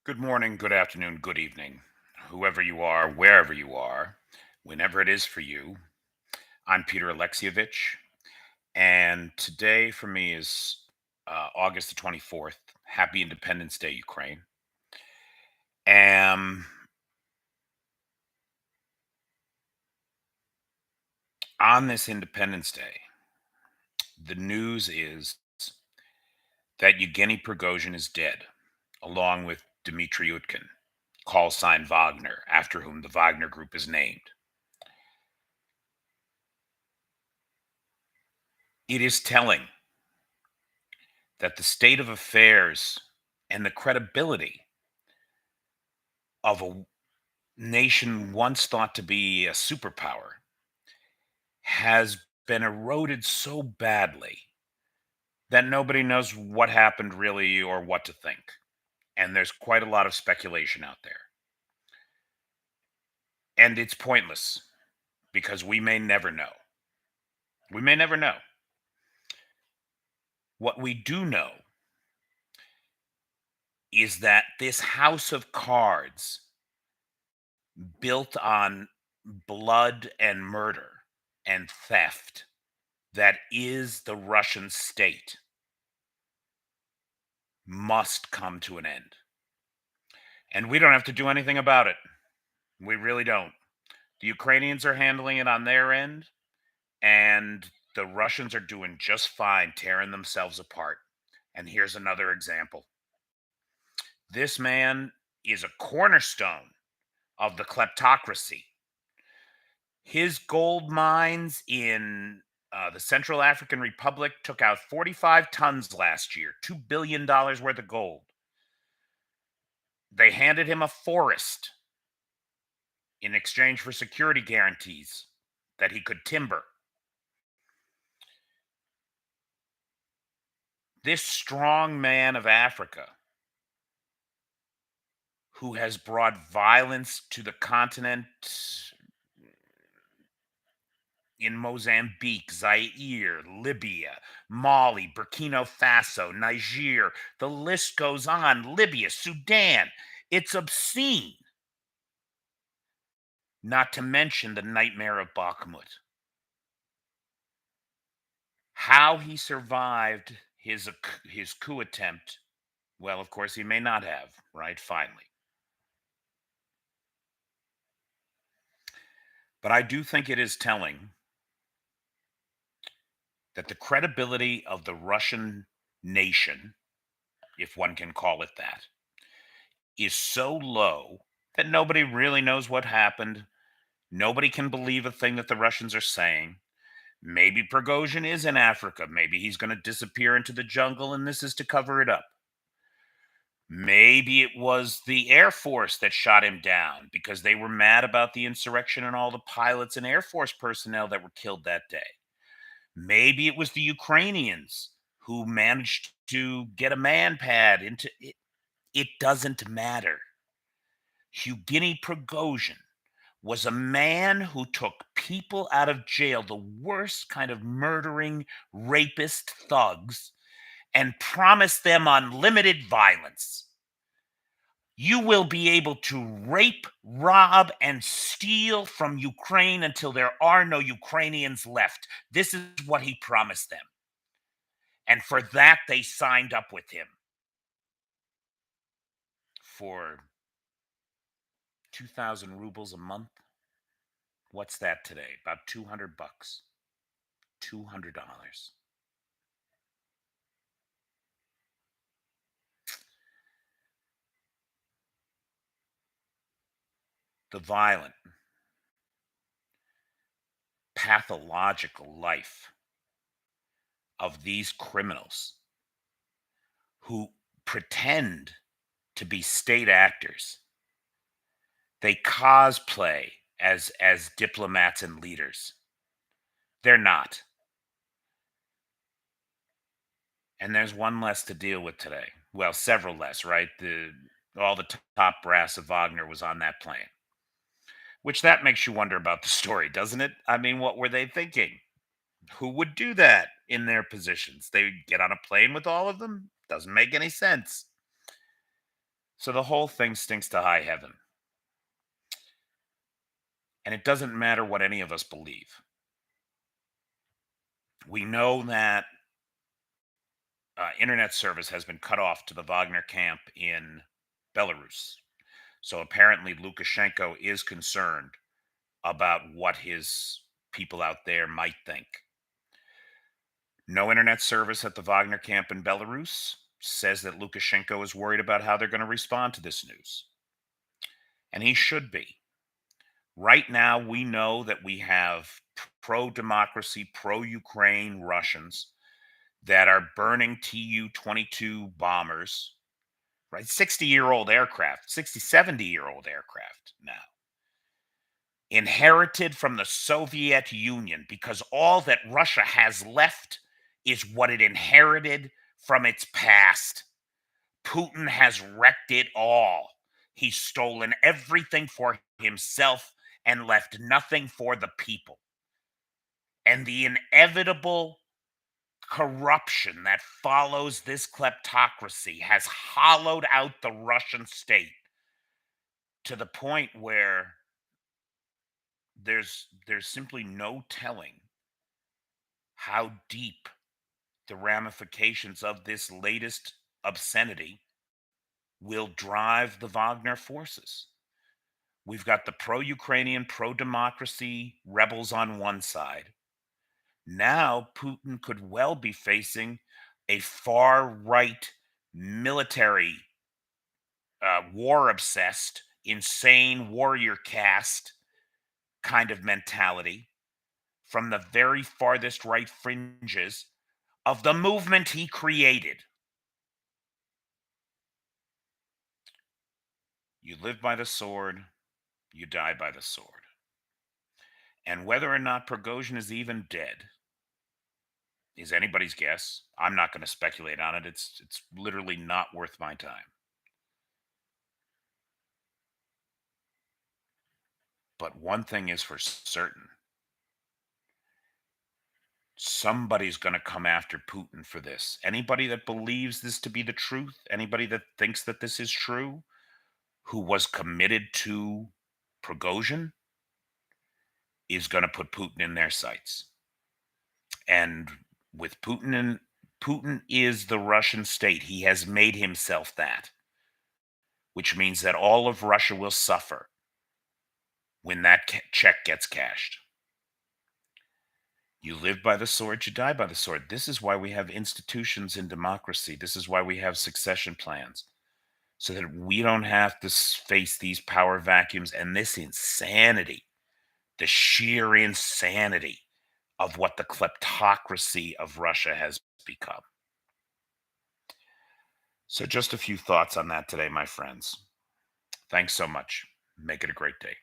Good morning, good afternoon, good evening, whoever you are, wherever you are, whenever it is for you. I'm Peter Alexievich, and today for me is August the 24th. Happy Independence Day, Ukraine. And on this Independence Day, the news is that Yevgeny Prigozhin is dead, along with Dmitry Utkin, call sign Wagner, after whom the Wagner Group is named. It is telling that the state of affairs and the credibility of a nation once thought to be a superpower has been eroded so badly that nobody knows what happened really or what to think. And there's quite a lot of speculation out there. And it's pointless because we may never know. We may never know. What we do know is that this house of cards built on blood and murder and theft that is the Russian state must come to an end. And we don't have to do anything about it. We really don't. The Ukrainians are handling it on their end, and the Russians are doing just fine tearing themselves apart. And here's another example. This man is a cornerstone of the kleptocracy. His gold mines in the Central African Republic took out 45 tons last year, $2 billion worth of gold. They handed him a forest in exchange for security guarantees that he could timber. This strong man of Africa, who has brought violence to the continent in Mozambique, Zaire, Libya, Mali, Burkina Faso, Niger, the list goes on, Libya, Sudan. It's obscene, not to mention the nightmare of Bakhmut. How he survived his coup attempt, well, of course, he may not have, right? Finally. But I do think it is telling that the credibility of the Russian nation, if one can call it that, is so low that nobody really knows what happened. Nobody can believe a thing that the Russians are saying. Maybe Prigozhin is in Africa. Maybe he's going to disappear into the jungle and this is to cover it up. Maybe it was the Air Force that shot him down because they were mad about the insurrection and all the pilots and Air Force personnel that were killed that day. Maybe it was the Ukrainians who managed to get a man pad into it. It doesn't matter. Yevgeny Prigozhin was a man who took people out of jail, the worst kind of murdering rapist thugs, and promised them unlimited violence. You will be able to rape, rob, and steal from Ukraine until there are no Ukrainians left. This is what he promised them. And for that, they signed up with him for 2,000 rubles a month. What's that today? About 200 bucks. $200. The violent, pathological life of these criminals who pretend to be state actors. They cosplay as diplomats and leaders. They're not. And there's one less to deal with today. Well, several less, right? All the top brass of Wagner was on that plane. Which that makes you wonder about the story, doesn't it? I mean, what were they thinking? Who would do that in their positions? They get on a plane with all of them? Doesn't make any sense. So the whole thing stinks to high heaven. And it doesn't matter what any of us believe. We know that internet service has been cut off to the Wagner camp in Belarus. So apparently, Lukashenko is concerned about what his people out there might think. No internet service at the Wagner camp in Belarus says that Lukashenko is worried about how they're going to respond to this news. And he should be. Right now, we know that we have pro democracy, pro Ukraine Russians that are burning Tu 22 bombers, right? 60-year-old aircraft, 60, 70-year-old aircraft now, inherited from the Soviet Union, because all that Russia has left is what it inherited from its past. Putin has wrecked it all. He's stolen everything for himself and left nothing for the people. And the inevitable corruption that follows this kleptocracy has hollowed out the Russian state to the point where there's simply no telling how deep the ramifications of this latest obscenity will drive the Wagner forces. We've got the pro Ukrainian, pro democracy rebels on one side. Now, Putin could well be facing a far right military, war obsessed, insane warrior caste kind of mentality from the very farthest right fringes of the movement he created. You live by the sword, you die by the sword. And whether or not Prigozhin is even dead is anybody's guess. I'm not going to speculate on it. It's literally not worth my time. But one thing is for certain. Somebody's going to come after Putin for this. Anybody that believes this to be the truth, anybody that thinks that this is true, who was committed to Prigozhin, is going to put Putin in their sights. And with Putin is the Russian state. He has made himself that, which means that all of Russia will suffer when that check gets cashed. You live by the sword, you die by the sword. This is why we have institutions in democracy. This is why we have succession plans, so that we don't have to face these power vacuums and this insanity, the sheer insanity of what the kleptocracy of Russia has become. So, just a few thoughts on that today, my friends. Thanks so much. Make it a great day.